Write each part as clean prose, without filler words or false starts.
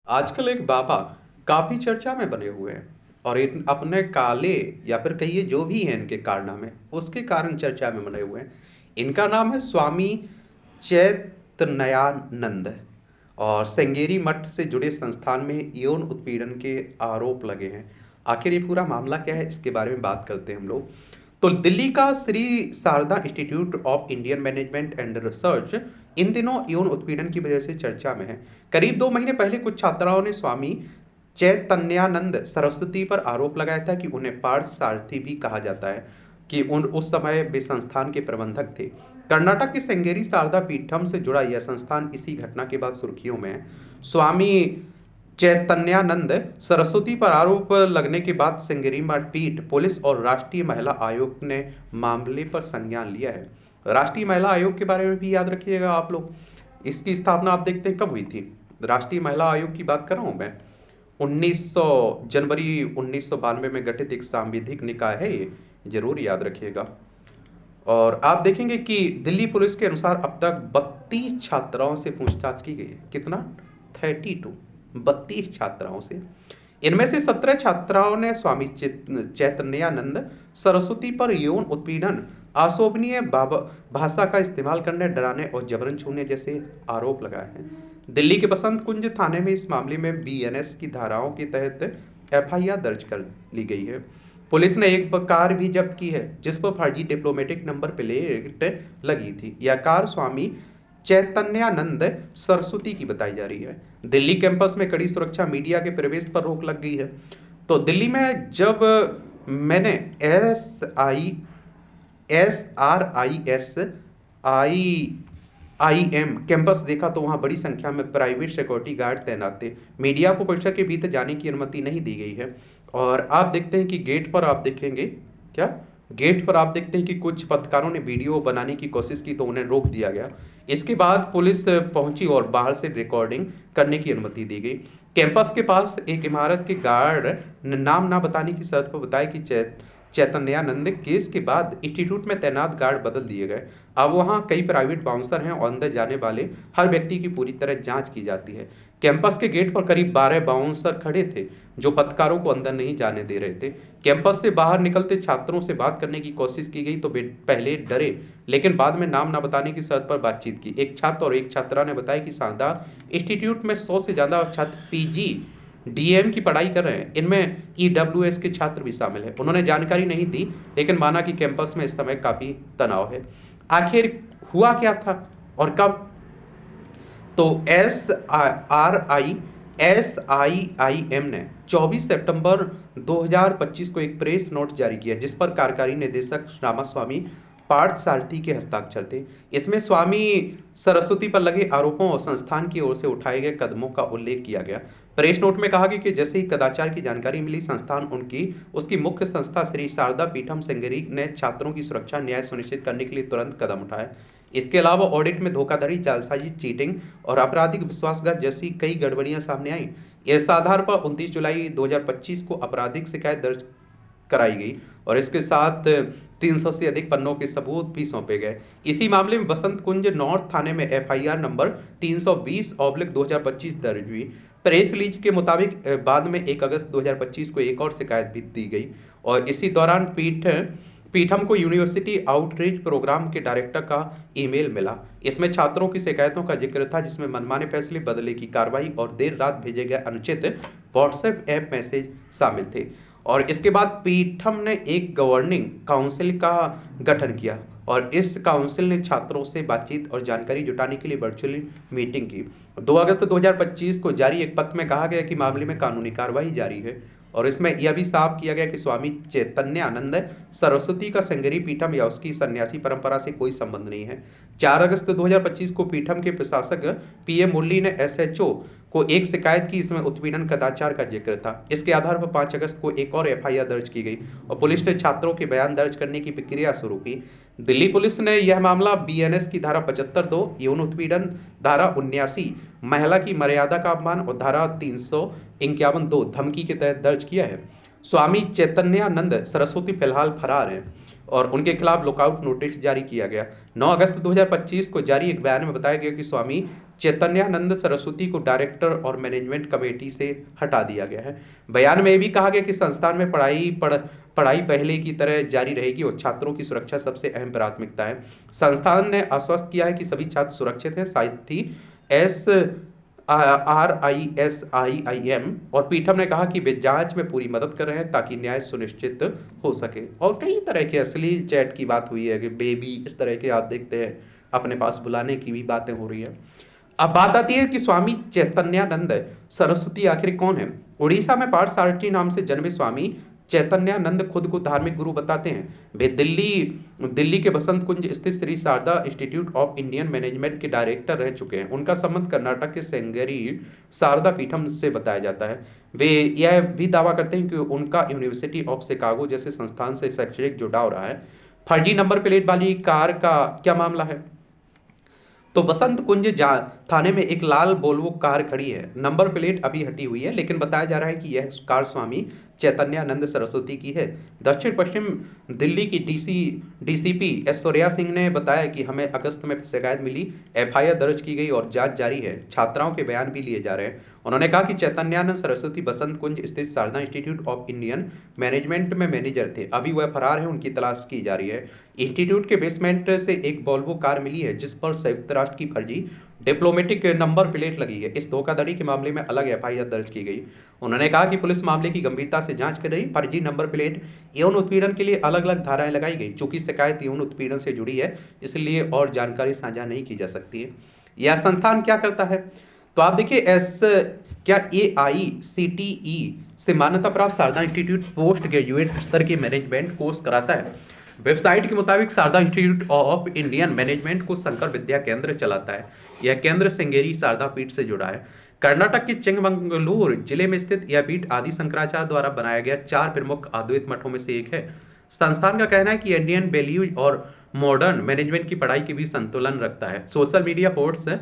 आजकल एक बाबा काफी चर्चा में बने हुए हैं और अपने काले या फिर कहिए जो भी हैं इनके कारनामे उसके कारण चर्चा में बने हुए हैं। इनका नाम है स्वामी चैतन्यानंद और श्रृंगेरी मठ से जुड़े संस्थान में यौन उत्पीड़न के आरोप लगे हैं। आखिर ये पूरा मामला क्या है, इसके बारे में बात करते हैं हम लोग। तो दिल्ली का Shri Sharda institute of Indian management and research इन दिनों यौन उत्पीड़न की वजह से चर्चा में है। करीब 2 महीने पहले कुछ छात्राओं ने स्वामी चैतन्यानंद सरस्वती पर आरोप लगाया था कि उन्हें पार्थ सारथी भी कहा जाता है, कि उस समय वे संस्थान के प्रबंधक थे। कर्नाटक के श्रृंगेरी शारदा पीठम से जुड़ा यह संस्थान इसी घटना के बाद सुर्खियों में है। स्वामी चैतन्यानंद सरस्वती पर आरोप लगने के बाद श्रृंगेरी पीठ, पुलिस और राष्ट्रीय महिला आयोग ने मामले पर संज्ञान लिया है। राष्ट्रीय महिला आयोग के बारे में भी याद रखिएगा आप लोग। इसकी स्थापना आप देखते हैं कब हुई थी। राष्ट्रीय महिला आयोग की बात कर रहा हूं मैं। 1900 जनवरी 1992 में गठित एक सांविधिक निकाय है ये, जरूर याद रखिएगा। और आप देखेंगे कि दिल्ली पुलिस के अनुसार अब तक 32 छात्राओं से पूछताछ की गई है। कितना? 32, 32 छात्राओं से। इनमें से 17 छात्राओं ने स्वामी चैतन्यानंद सरस्वती पर यौन उत्पीड़न, अशोभनीय भाषा का इस्तेमाल करने, डराने और जबरन छूने जैसे आरोप लगाए हैं। दिल्ली के बसंत कुंज थाने में इस मामले में बीएनएस की धाराओं के तहत एफआईआर दर्ज कर ली गई है। पुलिस ने एक कार भी जब्त की है जिस पर फर्जी डिप्लोमेटिक नंबर प्लेट लगी थी। यह कार स्वामी चैतन्यानंद सरस्वती की बताई जा रही है। दिल्ली कैंपस में कड़ी सुरक्षा, मीडिया के प्रवेश पर रोक लग गई है। तो दिल्ली में जब मैंने SRIS IIM कैंपस देखा तो वहां बड़ी संख्या में प्राइवेट सिक्योरिटी गार्ड तैनात थे। मीडिया को परीक्षा के भीतर जाने की अनुमति नहीं दी गई है। और आप देखते हैं कि गेट पर आप देखेंगे क्या, गेट पर आप देखते हैं कि कुछ पत्रकारों ने वीडियो बनाने की कोशिश की तो उन्हें रोक दिया गया। इसके बाद पुलिस पहुंची और बाहर से रिकॉर्डिंग करने की अनुमति दी गई। कैंपस के पास एक इमारत के गार्ड ने नाम ना बताने की शर्त पर बताया कि चैतन्यानंद केस के बाद इंस्टीट्यूट में तैनात गार्ड बदल दिए गए। अब वहां कई प्राइवेट बाउंसर हैं और अंदर जाने वाले हर व्यक्ति की पूरी तरह जांच की जाती है। कैंपस के गेट पर करीब 12 बाउंसर खड़े थे जो पत्रकारों को अंदर नहीं जाने दे रहे थे। कैंपस से बाहर निकलते छात्रों से बात करने की कोशिश की गई तो वे पहले डरे, लेकिन बाद में नाम ना बताने की शर्त पर बातचीत की। एक छात्र और एक छात्रा ने बताया कि शारदा इंस्टीट्यूट में 100 से ज्यादा छात्र पीजी डीएम की पढ़ाई कर रहे हैं। इनमें ईडब्ल्यूएस के छात्र भी शामिल हैं। उन्होंने जानकारी नहीं दी, लेकिन माना कि कैंपस में इस समय काफी तनाव है। आखिर हुआ क्या था और कब? तो SRIS IIM ने 24 सितंबर 2025 को एक प्रेस नोट जारी किया जिस पर कार्यकारी निदेशक रामास्वामी पार्थ सारथी के हस्ताक्षर थे। इसमें स्वामी सरस्वती पर लगे आरोपों और संस्थान की ओर से उठाए गए कदमों का उल्लेख किया गया। प्रेस नोट में कहा गया कि जैसे ही कदाचार की जानकारी मिली, संस्थान उसकी मुख्य संस्था श्री शारदा पीठम श्रृंगेरी ने छात्रों की सुरक्षा न्याय सुनिश्चित करने के लिए तुरंत कदम उठाए। इसके अलावा ऑडिट में धोखाधड़ी, जालसाजी, चीटिंग और आपराधिक विश्वासघात जैसी कई गड़बड़ियां सामने आई। इस आधार पर 29 जुलाई 2025 को आपराधिक शिकायत दर्ज कराई गई और इसके साथ 300 से अधिक पन्नों के सबूत भी सौंपे गए। इसी मामले में बसंत कुंज नॉर्थ थाने में एफआईआर नंबर 320/2025 दर्ज हुई। प्रेस रिलीज के मुताबिक बाद में 1 अगस्त 2025 को एक और शिकायत भी दी गई और इसी दौरान पीठम को यूनिवर्सिटी आउटरीच प्रोग्राम के डायरेक्टर का ईमेल मिला। इसमें छात्रों की शिकायतों का जिक्र था जिसमें मनमाने फैसले, बदले की कार्रवाई और देर रात भेजे गए अनुचित व्हाट्सएप ऐप मैसेज शामिल थे। और इसके बाद पीठम ने एक गवर्निंग काउंसिल का गठन किया और इस काउंसिल ने छात्रों से बातचीत और जानकारी जुटाने के लिए वर्चुअली मीटिंग की। 2 अगस्त 2025 को जारी एक पत्र में कहा गया कि मामले में कानूनी कार्रवाई जारी है और इसमें यह भी साफ किया गया कि स्वामी चैतन्यानंद सरस्वती का श्रृंगेरी पीठम या उसकी सन्यासी परंपरा से कोई संबंध नहीं है। 4 अगस्त 2025 को पीठम के प्रशासक पीए मुरली ने एसएचओ को एक शिकायत की, इसमें उत्पीड़न, कदाचार का जिक्र था। इसके आधार पर 5 अगस्त को एक और एफआईआर दर्ज की गई और पुलिस ने छात्रों के बयान दर्ज करने की प्रक्रिया शुरू की। दिल्ली पुलिस ने यह मामला बीएनएस की धारा 75(2), यौन उत्पीड़न धारा 79, महिला की मर्यादा का अपमान और धारा 351(2) धमकी के तहत दर्ज किया है। स्वामी चैतन्यानंद सरस्वती फिलहाल फरार हैं और उनके खिलाफ लुकआउट नोटिस जारी किया गया। 9 अगस्त 2025 को जारी एक बयान में बताया गया कि स्वामी चैतन्यानंद सरस्वती को डायरेक्टर और मैनेजमेंट कमेटी से हटा दिया गया है। बयान में ये भी कहा गया कि संस्थान में पढ़ाई पहले की तरह जारी रहेगी और छात्रों की सुरक्षा सबसे अहम प्राथमिकता है। संस्थान ने आश्वस्त किया है कि सभी छात्र सुरक्षित हैं। साथ ही RISIIM और पीठम ने कहा कि वे जांच में पूरी मदद कर रहे हैं ताकि न्याय सुनिश्चित हो सके। और कई तरह के अश्लील चैट की बात हुई है कि बेबी, इस तरह के आप देखते हैं, अपने पास बुलाने की भी बातें हो रही है। अब बात आती है कि स्वामी चैतन्यानंद सरस्वती आखिर कौन है। उड़ीसा में पार्थसारथी नाम से जन्मे स्वामी चैतन्यानंद खुद को धार्मिक गुरु बताते हैं। वे दिल्ली के बसंत कुंज स्थित Shri Sharda institute of Indian management के डायरेक्टर रह चुके हैं। उनका संबंध कर्नाटक के सेंगेरी शारदा पीठम से बताया जाता है। वे यह भी दावा करते हैं कि उनका यूनिवर्सिटी ऑफ शिकागो जैसे संस्थान से शैक्षणिक जुड़ाव रहा है। फर्जी नंबर प्लेट वाली कार का क्या मामला है। तो बसंत कुंज थाने में एक लाल वोल्वो कार खड़ी है। नंबर प्लेट अभी हटी हुई है, लेकिन बताया जा रहा है कि यह कार स्वामी चैतन्यानंद सरस्वती की है। दक्षिण पश्चिम दिल्ली की डीसीपी ऐश्वर्या सिंह ने बताया कि हमें अगस्त में शिकायत मिली, FIR दर्ज की गई और जांच जारी है। छात्राओं के बयान भी लिए जा रहे हैं। उन्होंने कहा कि चैतन्यानंद सरस्वती बसंत कुंज स्थित Sharda institute of Indian management में मैनेजर थे। अभी वह फरार है, उनकी तलाश की जा रही है। इंस्टीट्यूट के बेसमेंट से एक वोल्वो कार मिली है जिस पर संयुक्त राष्ट्र की फर्जी डिप्लोमेटिक नंबर प्लेट लगी है। इस धोखाधड़ी के मामले में अलग FIR दर्ज की गई। उन्होंने कहा कि पुलिस मामले की गंभीरता से जांच कर रही। फर्जी नंबर प्लेट यौन उत्पीड़न के लिए अलग अलग धाराएं लगाई गई। चूंकि शिकायत यौन उत्पीड़न से जुड़ी है, इसलिए और जानकारी साझा नहीं की जा सकती है। यह संस्थान क्या करता है, तो आप देखिए, क्या AICTE से मान्यता प्राप्त शारदा इंस्टीट्यूट पोस्ट ग्रेजुएट स्तर के मैनेजमेंट कोर्स कराता है। वेबसाइट के मुताबिक Sharda institute of Indian management को शंकर विद्या केंद्र चलाता है। यह केंद्र श्रृंगेरी शारदा पीठ से जुड़ा है। कर्नाटक के चिंगमंगलूर जिले में स्थित यह पीठ आदि शंकराचार्य द्वारा बनाया गया 4 प्रमुख अद्वैत मठों में से एक है। संस्थान का कहना है कि इंडियन वैल्यूज और मॉडर्न मैनेजमेंट की पढ़ाई के बीच संतुलन रखता है। सोशल मीडिया पोस्ट्स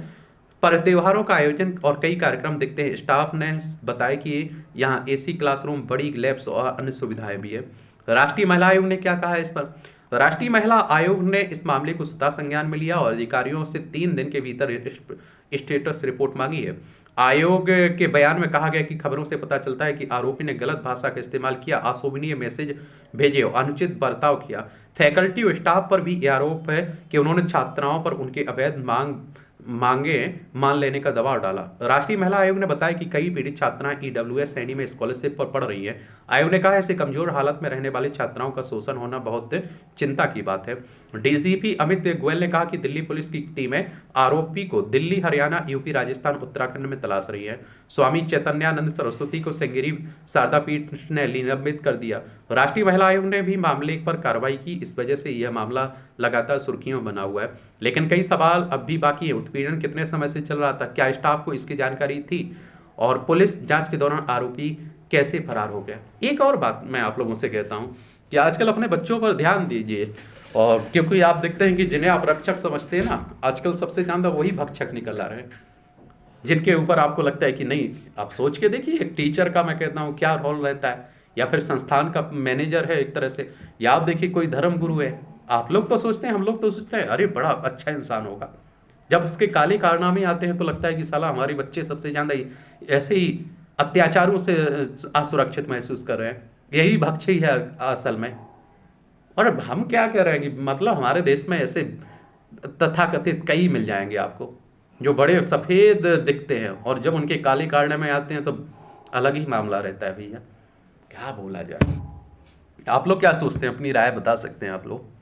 पर त्योहारों का आयोजन और कई कार्यक्रम दिखते हैं। स्टाफ ने बताया कि यहाँ AC क्लासरूम, बड़ी लैब्स और अन्य सुविधाएं भी है। राष्ट्रीय महिला आयोग ने क्या कहा है इस पर। राष्ट्रीय महिला आयोग ने इस मामले को स्वतः संज्ञान में लिया और अधिकारियों से 3 दिन के भीतर स्टेटस रिपोर्ट मांगी है। आयोग के बयान में कहा गया कि खबरों से पता चलता है कि आरोपी ने गलत भाषा का इस्तेमाल किया, अशोभनीय मैसेज भेजे और अनुचित बर्ताव किया। फैकल्टी और स्टाफ पर भी यह आरोप है कि उन्होंने छात्राओं पर उनके अवैध मांगे मान लेने का दबाव डाला। राष्ट्रीय महिला आयोग ने बताया कि कई पीड़ित छात्राएं EWS श्रेणी में स्कॉलरशिप पर पढ़ रही हैं। आयोग ने कहा ऐसे कमजोर हालत में रहने वाली छात्राओं का शोषण होना बहुत चिंता की बात है। DGP अमित गोयल ने कहा कि दिल्ली पुलिस की टीमें आरोपी को दिल्ली, हरियाणा, UP, राजस्थान, उत्तराखंड में तलाश रही है। स्वामी चैतन्यानंद सरस्वती को श्रृंगेरी शारदा पीठ ने निलंबित कर दिया। राष्ट्रीय महिला आयोग ने भी मामले पर कार्रवाई की। इस वजह से यह मामला लगातार सुर्खियों में बना हुआ है, लेकिन कई सवाल अब भी बाकी है। उत्पीड़न कितने समय से चल रहा था, क्या स्टाफ को इसकी जानकारी थी, और पुलिस जांच के दौरान आरोपी कैसे फरार हो गया। एक और बात मैं आप लोगों से कहता हूं कि आजकल अपने बच्चों पर ध्यान दीजिए, और क्योंकि आप देखते हैं कि जिन्हें आप रक्षक समझते हैं ना, आजकल सबसे ज्यादा वही भक्षक निकल आ रहे हैं, जिनके ऊपर आपको लगता है कि नहीं। आप सोच के देखिए, एक टीचर का मैं कहता हूँ क्या रोल रहता है, या फिर संस्थान का मैनेजर है एक तरह से, या आप देखिए कोई धर्म गुरु है। आप लोग तो सोचते हैं, हम लोग तो सोचते हैं अरे बड़ा अच्छा इंसान होगा, जब उसके काले कारनामे आते हैं तो लगता है कि साला हमारे बच्चे सबसे ज्यादा ऐसे ही अत्याचारों से असुरक्षित महसूस कर रहे हैं। यही भक्ष ही है असल में। और अब हम क्या कह रहे हैं कि मतलब हमारे देश में ऐसे तथाकथित कई मिल जाएंगे आपको, जो बड़े सफेद दिखते हैं, और जब उनके काले कारनामे आते हैं तो अलग ही मामला रहता है। भैया क्या बोला जाए, आप लोग क्या सोचते हैं, अपनी राय बता सकते हैं आप लोग।